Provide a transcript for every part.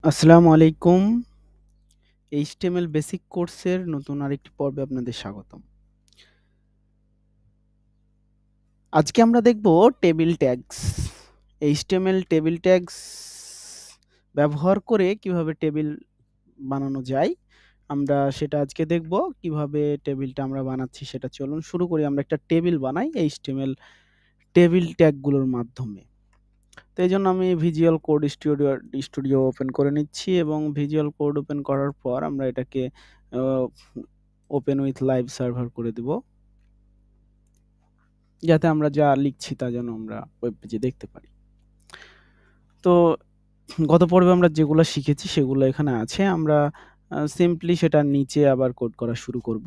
আসসালামু আলাইকুম। HTML basic কোর্সের নতুন আরেকটি পর্বে আপনাদের স্বাগতম। আজকে আমরা দেখব table tags. HTML table tags ব্যবহার করে কিভাবে টেবিল বানানো যায়, আমরা সেটা আজকে দেখব। কিভাবে টেবিলটা আমরা বানাচ্ছি সেটা চলুন শুরু করি। আমরা একটা টেবিল বানাই HTML টেবিল ট্যাগগুলোর মাধ্যমে। তো এইজন্য আমি ভিজুয়াল কোড স্টুডিও ওপেন করে নিচ্ছি এবং ভিজুয়াল কোড ওপেন করার পর আমরা এটাকে আ ওপেন উইথ লাইভ সার্ভার করে দিব। যাতে আমরা যা লিখছি তা যেন আমরা ওয়েব পেজে দেখতে পারি। তো গত পর্বে আমরা যেগুলা শিখেছি সেগুলো এখানে আছে। আমরা সিম্পলি সেটার নিচে আবার কোড করা শুরু করব।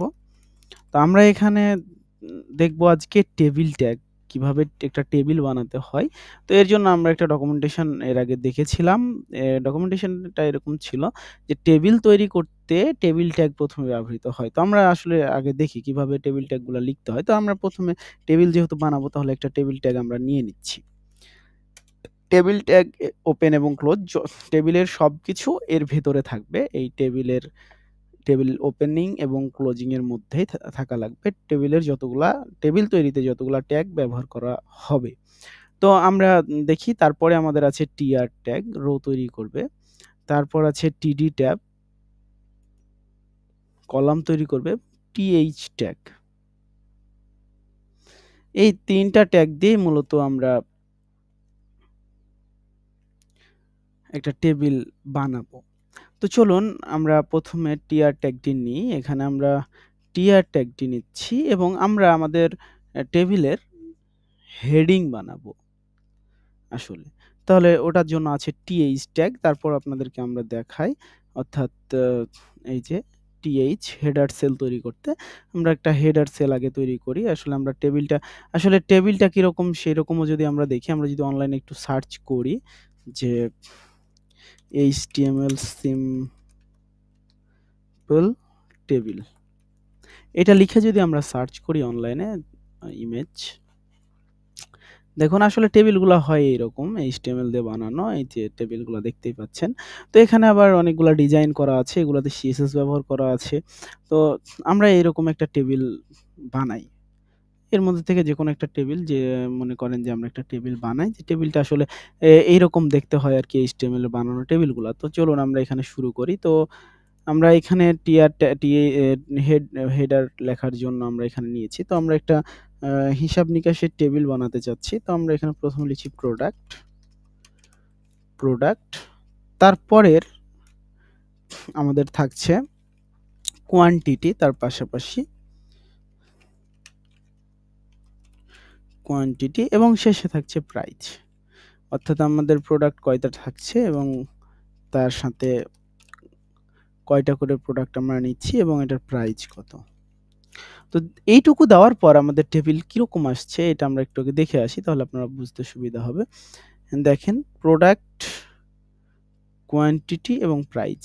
তো আমরা এখানে দেখব আজকে টেবিল ট্যাগ, কিভাবে একটা টেবিল বানাতে হয়। তো এর জন্য আমরা একটা ডকুমেন্টেশন এর আগে দেখেছিলাম। ডকুমেন্টেশনটা এরকম ছিল যে টেবিল তৈরি করতে টেবিল ট্যাগ ১ম এ ব্যবহৃত হয়। তো আমরা আসলে আগে দেখি কিভাবে টেবিল ট্যাগগুলা লিখতে হয়। তো আমরা ১ম এ টেবিল যেহেতু বানাবো তাহলে একটা টেবিল ট্যাগ আমরা নিয়ে নিচ্ছি। টেবিল ট্যাগ ওপেন এবং ক্লোজ টেবিলের সবকিছু এর ভেতরে থাকবে। এই টেবিল ওপেনিং এবং ক্লোজিং এর মধ্যেই থাকা লাগবে। টেবিল তৈরিতে যতগুলা ট্যাগ ব্যবহার করা হবে। তো আমরা দেখি, তারপরে আমাদের আছে টিআর ট্যাগ, রো তৈরি করবে। তারপর আছে টিডি ট্যাব, কলাম তৈরি করবে, টিএইচ ট্যাগ। এই ৩ টা ট্যাগ দিয়ে মূলত আমরা একটা টেবিল বানাবো। তো চলুন আমরা ১ম এ টিআর ট্যাগটি নিই। এখানে আমরা টিআর ট্যাগটি নিচ্ছি এবং আমরা আমাদের টেবিলের হেডিং বানাবো আসলে। তাহলে ওটার জন্য আছে টিএইচ ট্যাগ। তারপর আপনাদেরকে আমরা দেখাই। অর্থাৎ আ এই যে টিএইচ হেডার সেল তৈরি করতে আমরা একটা হেডার সেল আগে তৈরি করি। আসলে টেবিলটা কিরকম সেরকমও যদি আমরা দেখি, আমরা যদি অনলাইনে একটু সার্চ করি যে HTML সিম্পল টেবিল। এটা লিখে যদি আমরা সার্চ করি অনলাইনে ইমেজ, দেখুন আসলে টেবিলগুলা হয় এইরকম HTML দিয়ে বানানো। এই যে টেবিলগুলা দেখতেই পাচ্ছেন। তো এখানে আবার অনেকগুলা ডিজাইন করা আছে। এগুলাতে CSS ব্যবহার করা আছে। তো আমরা এইরকম একটা টেবিল বানাই। এর মধ্যে থেকে যেকোনো একটা টেবিল, যে মনে করেন যে আমরা একটা টেবিল বানাই, যে টেবিলটা আসলে এইরকম দেখতে হয় আরকি HTML এ বানানো টেবিলগুলা। তো চলুন আমরা এখানে শুরু করি। তো আমরা এখানে টিআর ট্যা টি এ হেড হেডার লেখার জন্য আমরা এখানে নিয়েছি। তো আমরা একটা আ হিসাব-নিকাশের টেবিল বানাতে চাচ্ছি। তো আমরা এখানে ১ম এ লিখছি প্রোডাক্ট। তারপরের আমাদের থাকছে কোয়ান্টিটি, তার পাশাপাশি কোয়ান্টিটি এবং শেষে থাকছে প্রাইস। অর্থাৎ আমাদের প্রোডাক্ট কয়টা থাকছে এবং তার সাথে কয়টা করে প্রোডাক্ট আমরা নিচ্ছি এবং এটার প্রাইস কত। তো এইটুকু দেওয়ার পর আমাদের টেবিল কিরকম আসছে এটা আমরা একটু আগে দেখে আসি, তাহলে আপনারা বুঝতে সুবিধা হবে। দেখেন প্রোডাক্ট, কোয়ান্টিটি এবং প্রাইস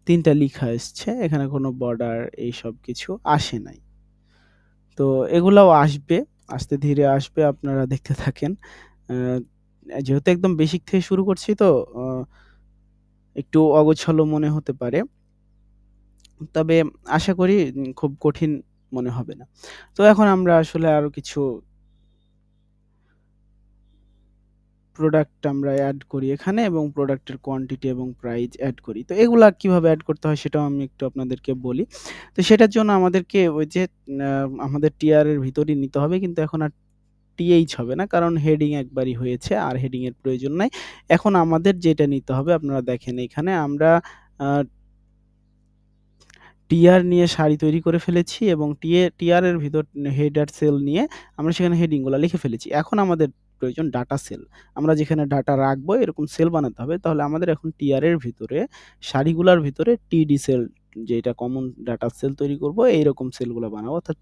৩ টা লিখা এসছে। এখানে কোনো বর্ডার এইসব কিছু আসে নাই। তো এগুলাও আসবে, আস্তে ধীরে আসবে, আপনারা দেখতে থাকেন। আ যেহেতু একদম বেসিক থেকে শুরু করছি তো আ একটু অগোছালো মনে হতে পারে। তবে আশা করি খুব কঠিন মনে হবে না। তো এখন আমরা আসলে আরো কিছু প্রোডাক্ট আমরা এড করি এখানে এবং প্রোডাক্টের কোয়ান্টিটি এবং প্রাইস এড করি। তো এগুলা কিভাবে এড করতে হয় সেটাও আমি একটু আপনাদেরকে বলি। তো সেটার জন্য আমাদেরকে ওই যে আ আমাদের টিআর এর ভিতরই নিতে হবে, কিন্তু এখন আর টিএইচ হবে না। কারণ হেডিং একবারই হয়েছে, আর হেডিং এর প্রয়োজন নাই। এখন আমাদের যেটা নিতে হবে, আপনারা দেখেন এখানে আমরা আ টিআর নিয়ে সারি তৈরি করে ফেলেছি এবং টিআর এর ভিতর হেডার সেল নিয়ে আমরা সেখানে হেডিং গুলা লিখে ফেলেছি। এখন আমাদের প্রয়োজন ডাটা সেল। আমরা যেখানে ডাটা রাখবো এরকম সেল বানাতে হবে। তাহলে আমাদের এখন টিআর এর ভিতরে সারিগুলার ভিতরে টিডি সেল, যেটা কমন ডাটা সেল তৈরি করব, এইরকম সেলগুলা বানাবো। অর্থাৎ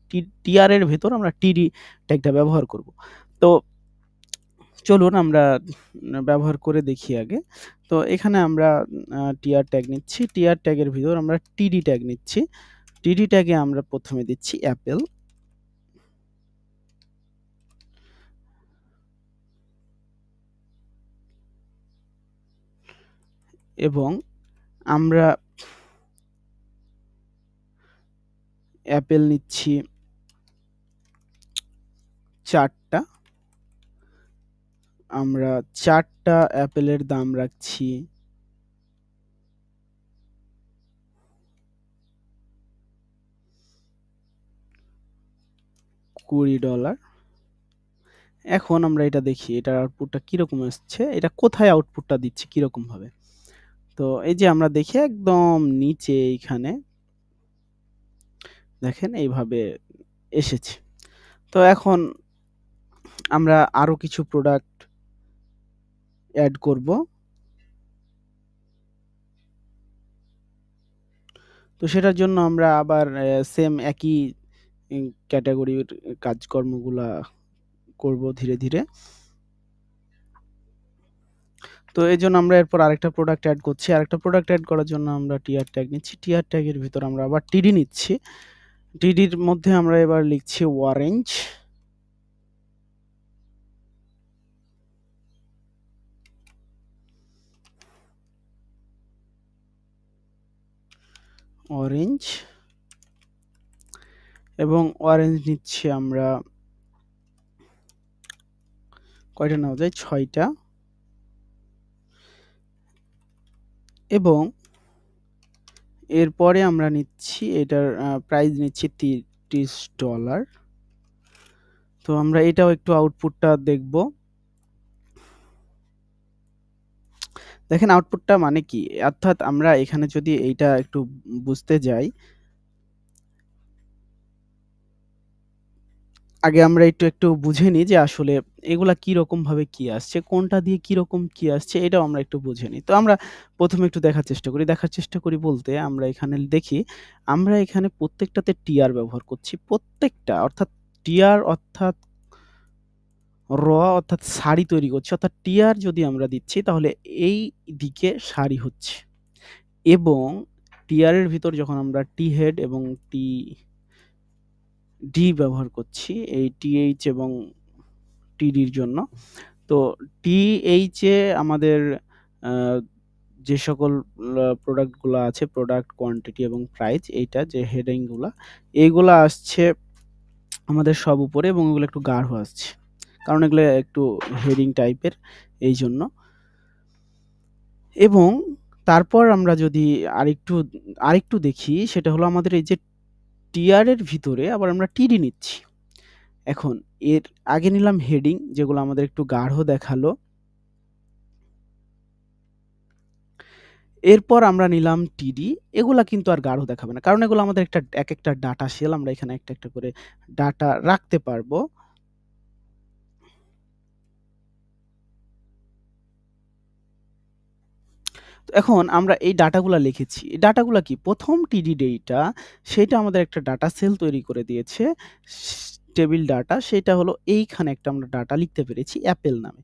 টিআর এর ভেতর আমরা টিডি ট্যাগটা ব্যবহার করব। তো চলুন আমরা ব্যবহার করে দেখি আগে। তো এখানে আমরা টিআর ট্যাগ নিচ্ছি। টিআর ট্যাগের ভিতর আমরা টিডি ট্যাগ নিচ্ছি। টিডি ট্যাগে আমরা ১ম এ দিচ্ছি অ্যাপেল। এবং আমরা অ্যাপেল নিচ্ছি 4টা। আমরা 4টা অ্যাপেলের দাম রাখছি $20। এখন আমরা এটা দেখি এটার আউটপুটটা কিরকম আসছে, এটা কোথায় আউটপুটটা দিচ্ছে কিরকম ভাবে। তো এই যে আমরা দেখি একদম নিচে এইখানে দেখেন এইভাবে এসেছে। তো এখন আমরা আরো কিছু প্রোডাক্ট অ্যাড করব। তো সেটার জন্য আমরা আবার সেম একই ক্যাটাগরির কাজকর্মগুলা করব ধীরে ধীরে। তো এই জন্য আমরা এরপর আরেকটা প্রোডাক্ট অ্যাড করছি। আরেকটা প্রোডাক্ট অ্যাড করার জন্য আমরা টিআর ট্যাগ নিচ্ছি। টিআর ট্যাগের ভিতর আমরা আবার টিডি নিচ্ছি। টিডির মধ্যে আমরা এবার লিখছি অরেঞ্জ। অরেঞ্জ এবং অরেঞ্জ নিচ্ছি আমরা কয়টা নেওয়া যায়, 6টা। এবং এরপরে আমরা নিচ্ছি এটার প্রাইস নিচ্ছি $30। তো আমরা এটাও একটু আউটপুটটা দেখব। দেখেন আউটপুটটা মানে কি, অর্থাৎ আমরা এখানে যদি এইটা একটু বুঝতে যাই, আগে আমরা একটু বুঝে নিই যে আসলে এগুলা কিরকম ভাবে কি আসছে, কোনটা দিয়ে কিরকম কি আসছে, এটাও আমরা একটু বুঝে নিই। তো আমরা প্রথমে একটু দেখার চেষ্টা করি বলতে আমরা এখানে দেখি, আমরা এখানে প্রত্যেকটাতে টিআর ব্যবহার করছি, প্রত্যেকটা, অর্থাৎ টিআর অর্থাৎ অর্থাৎ সারি তৈরি করছি, অর্থাৎ টিআর যদি আমরা দিচ্ছি তাহলে এই দিকে সারি হচ্ছে। এবং টিআর এর ভিতর যখন আমরা টি হেড এবং টি ডি ব্যবহার করছি এই টিএইচ এবং টিডির জন্য, তো টিএইচ এ আমাদের যে সকল প্রোডাক্টগুলো আছে, প্রোডাক্ট কোয়ান্টিটি এবং প্রাইস, এইটা যে হেডিংগুলা এইগুলা আসছে আমাদের সব উপরে এবং এগুলো একটু গাঢ় আসছে, কারণ এগুলো একটু হেডিং টাইপের এই জন্য। এবং তারপর আমরা যদি আরেকটু দেখি, সেটা হলো আমাদের এই যে টিআর এর ভিতরে আবার আমরা টিডি নিচ্ছি। এখন এর আগে নিলাম হেডিং, যেগুলো আমাদের একটু গাঢ় দেখালো। এরপর আমরা নিলাম টিডি, এগুলা কিন্তু আর গাঢ় দেখাবে না, কারণ এগুলো আমাদের এক একটা ডাটা শেল, আমরা এখানে একটা করে ডাটা রাখতে পারবো। তো এখন আমরা এই ডাটাগুলা লিখেছি, এই ডাটাগুলা কি, প্রথম টিডি ডেটা সেটা আমাদের একটা ডাটা সেল তৈরি করে দিয়েছে, টেবিল ডাটা, সেটা হলো এইখানে একটা আমরা ডাটা লিখতে পেরেছি অ্যাপেল নামে।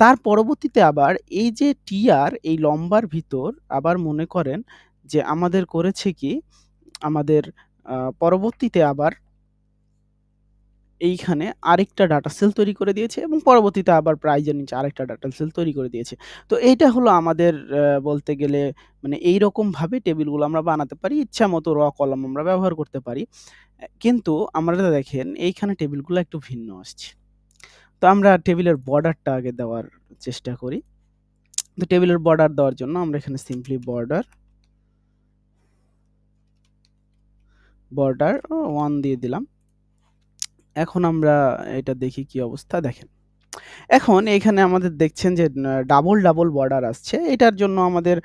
তার পরবর্তীতে আবার এই যে টিআর এই লম্বার ভিতর আবার মনে করেন যে আমাদের করেছে কি, আমাদের পরবর্তীতে আবার এইখানে আরেকটা ডাটা সেল তৈরি করে দিয়েছে এবং পরবর্তীতে আবার প্রাইজের নিচে আরেকটা ডাটা সেল তৈরি করে দিয়েছে। তো এইটা হলো আমাদের বলতে গেলে মানে এইরকম ভাবে টেবিলগুলো আমরা বানাতে পারি, ইচ্ছা মতো কলাম আমরা ব্যবহার করতে পারি। কিন্তু আমরা দেখেন এইখানে টেবিলগুলো একটু ভিন্ন আসছে। তো আমরা টেবিলের বর্ডারটা আগে দেওয়ার চেষ্টা করি। তো টেবিলের বর্ডার দেওয়ার জন্য আমরা এখানে সিম্পলি বর্ডার 1 দিয়ে দিলাম। এখন আমরা এটা দেখি কি অবস্থা, দেখেন এখন এখানে আমাদের দেখছেন যে ডাবল বর্ডার আসছে। এটার জন্য আমাদের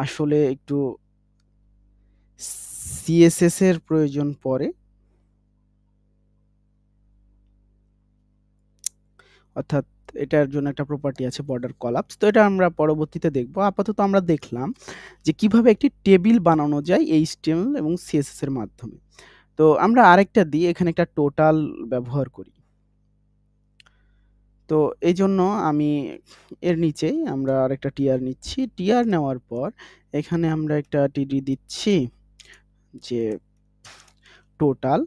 আসলে একটু সিএসএস এর প্রয়োজন পড়ে, অর্থাৎ এটার জন্য একটা প্রপার্টি আছে বর্ডার কলাপস। তো এটা আমরা পরবর্তীতে দেখব। আপাতত আমরা দেখলাম যে কিভাবে একটি টেবিল বানানো যায় এইচটিএমএল এবং সিএসএস এর মাধ্যমে। তো আমরা আরেকটা দিয়ে এখানে একটা টোটাল ব্যবহার করি। তো এইজন্য আমি এর নিচেই আমরা আরেকটা টিআর নিচ্ছি। টিআর নেওয়ার পর এখানে আমরা একটা টিডি দিচ্ছি যে টোটাল,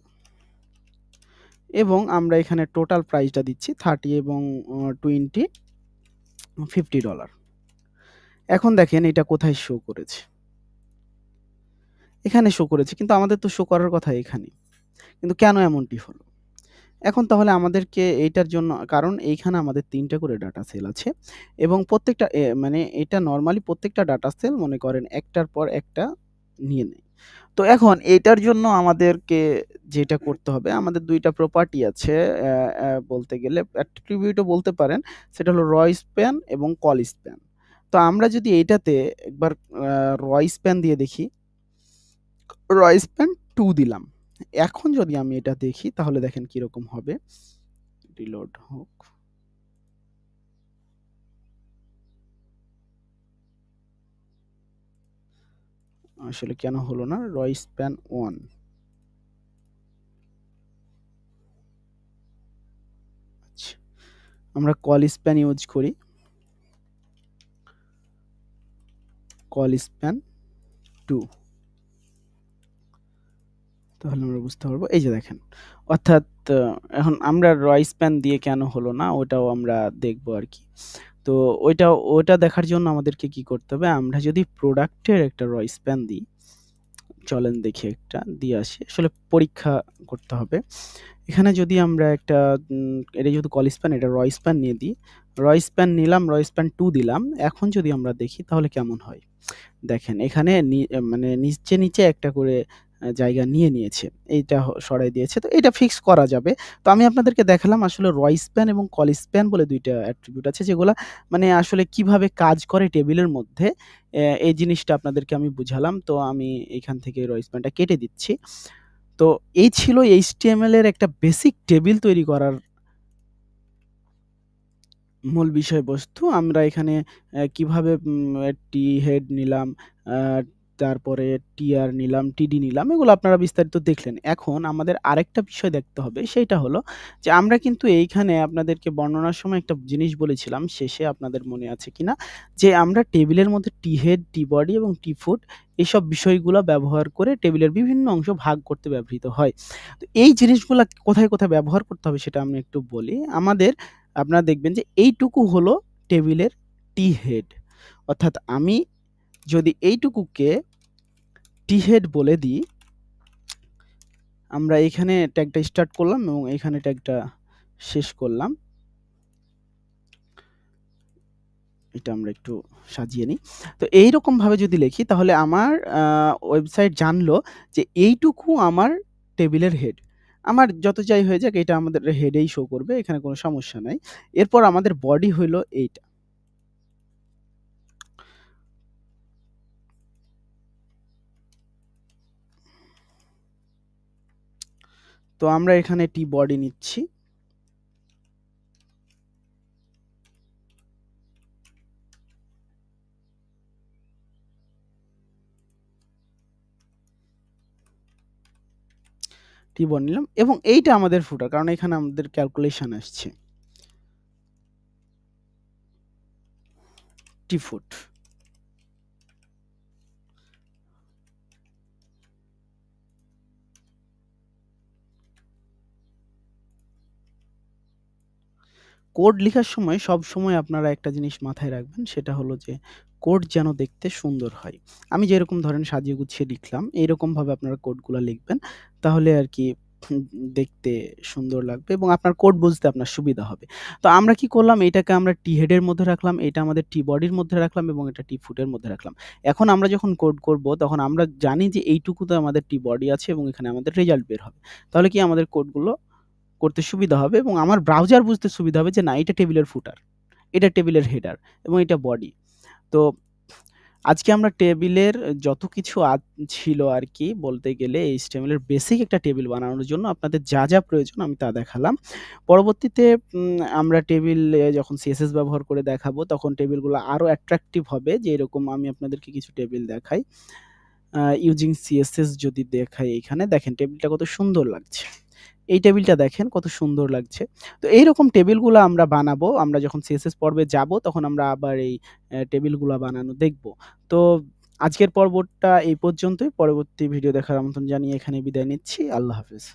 এবং আমরা এখানে টোটাল প্রাইসটা দিচ্ছি 30 এবং 20 $50। এখন দেখেন এটা কোথায় শো করেছে? এখানে শো করেছে। কিন্তু আমাদের তো শো করার কথা এখানে। কিন্তু কেন এমনটি হলো? এখন তাহলে আমাদেরকে এইটার জন্য কারণ এইখানে আমাদের ৩ টা করে ডাটা সেল আছে এবং প্রত্যেকটা মানে এটা নরমালি প্রত্যেকটা ডাটা সেল মনে করেন একটার পর একটা নিয়ে নেয়। তো এখন এইটার জন্য আমাদেরকে যেটা করতে হবে, আমাদের ২ টা প্রপার্টি আছে বলতে গেলে অ্যাট্রিবিউট ও বলতে পারেন। সেটা হলো র স্প্যান এবং কল স্প্যান। তো আমরা যদি এইটাতে একবার র স্প্যান দিয়ে দেখি, র স্প্যান 2 দিলাম। এখন যদি আমি এটা দেখি তাহলে দেখেন কিরকম হবে। রিলোড হোক। আসলে কেন হলো না? র স্প্যান 1 আচ্ছা। আমরা কল স্প্যান ইউজ করি। কল স্প্যান 2 তাহলে আমরা বুঝতে পারবো। এই যে দেখেন। অর্থাৎ এখন আমরা র স্প্যান দিয়ে কেন হলো না ওটাও আমরা দেখবো আরকি। তো ওইটা দেখার জন্য আমাদেরকে কি করতে হবে? আমরা যদি প্রোডাক্টের একটা র স্প্যান দিই, চলেন দেখি একটা দিয়ে আসি। আসলে পরীক্ষা করতে হবে। এখানে যদি আমরা একটা এটা যেহেতু কল স্প্যান এটা র স্প্যান নিয়ে দিই। র স্প্যান নিলাম, র স্প্যান 2 দিলাম। এখন যদি আমরা দেখি তাহলে কেমন হয়? দেখেন এখানে মানে নিচে একটা করে জায়গা নিয়ে নিয়েছে। এইটা সরাই দিয়েছে। তো এটা ফিক্স করা যাবে। তো আমি আপনাদেরকে দেখালাম আসলে র স্প্যান এবং কল স্প্যান বলে ২ টা অ্যাট্রিবিউট আছে যেগুলা মানে আসলে কিভাবে কাজ করে টেবিলের মধ্যে এই জিনিসটা আপনাদেরকে আমি বুঝালাম। তো আমি এইখান থেকে র স্প্যানটা কেটে দিচ্ছি। তো এই ছিল HTML এর একটা বেসিক টেবিল তৈরি করার মূল বিষয়বস্তু। আমরা এখানে কিভাবে head নিলাম, আ তারপরে tr নিলাম, td নিলাম। এগুলো আপনারা বিস্তারিত দেখলেন। এখন আমাদের আরেকটা বিষয় দেখতে হবে। সেইটা হলো যে আমরা কিন্তু এইখানে আপনাদেরকে বর্ণনার সময় একটা জিনিস বলেছিলাম শেষে আপনাদের মনে আছে কিনা? যে আমরা টেবিলের মধ্যে head, body এবং foot এসব বিষয়গুলা ব্যবহার করে টেবিলের বিভিন্ন অংশ ভাগ করতে ব্যবহৃত হয়। তো এই জিনিসগুলা কোথায় ব্যবহার করতে হবে সেটা আমি একটু বলি। আপনারা দেখবেন যে এইটুকু হলো টেবিলের head অর্থাৎ আমি যদি এইটুকুকে head বলে দিই, আমরা এখানে ট্যাগটা স্টার্ট করলাম এবং এখানে ট্যাগটা শেষ করলাম। এটা আমরা একটু সাজিয়ে নিই। তো এইরকমভাবে যদি লিখি তাহলে আমার ওয়েবসাইট জানলো যে এইটুকু আমার টেবিলের হেড। আমার যত যাই হয়ে যাক এটা আমাদের হেডেই শো করবে। এখানে কোনো সমস্যা নাই। এরপর আমাদের বডি হইলো এইটা। তো আমরা এখানে body নিচ্ছি। body নিলাম এবং এইটা আমাদের ফুটার কারণ এখানে আমাদের ক্যালকুলেশন আসছে। foot কোড লিখার সময় সবসময় আপনারা একটা জিনিস মাথায় রাখবেন সেটা হলো যে কোড যেন দেখতে সুন্দর হয়। আমি যেরকম ধরেন সাজিয়ে গুছিয়ে লিখলাম এইরকমভাবে আপনারা কোডগুলা লিখবেন। তাহলে আরকি দেখতে সুন্দর লাগবে এবং আপনার কোড বুঝতে আপনার সুবিধা হবে। তো আমরা কি করলাম এটাকে আমরা head এর মধ্যে রাখলাম, এটা আমাদের body র মধ্যে রাখলাম এবং এটা foot এর মধ্যে রাখলাম। এখন আমরা যখন কোড করব তখন আমরা জানি যে এইটুকুতে আমাদের body আছে এবং এখানে আমাদের রেজাল্ট বের হবে। তাহলে কি আমাদের কোডগুলো করতে সুবিধা হবে এবং আমার ব্রাউজার বুঝতে সুবিধা হবে যে না এটা টেবিলের ফুটার, এটা টেবিলের হেডার এবং এটা বডি। তো আজকে আমরা টেবিলের যত কিছু ছিল আরকি বলতে গেলে HTML এর বেসিক একটা টেবিল বানানোর জন্য আপনাদের যা প্রয়োজন আমি তা দেখালাম। পরবর্তীতে আমরা টেবিলে যখন CSS ব্যবহার করে দেখাবো তখন টেবিলগুলো আরো অ্যাট্রাকটিভ হবে যে এরকম আমি আপনাদেরকে কিছু টেবিল দেখাই। ইউজিং CSS যদি দেখাই এখানে দেখেন টেবিলটা কত সুন্দর লাগছে। এই টেবিলটা দেখেন কত সুন্দর লাগছে। তো এইরকম টেবিলগুলা আমরা বানাবো। আমরা যখন CSS পর্বে যাবো তখন আমরা আবার এই টেবিলগুলা বানানো দেখব। তো আজকের পর্বটা এই পর্যন্তই। পরবর্তী ভিডিও দেখার আমন্ত্রণ জানিয়ে এখানে বিদায় নিচ্ছি। আল্লাহ হাফেজ।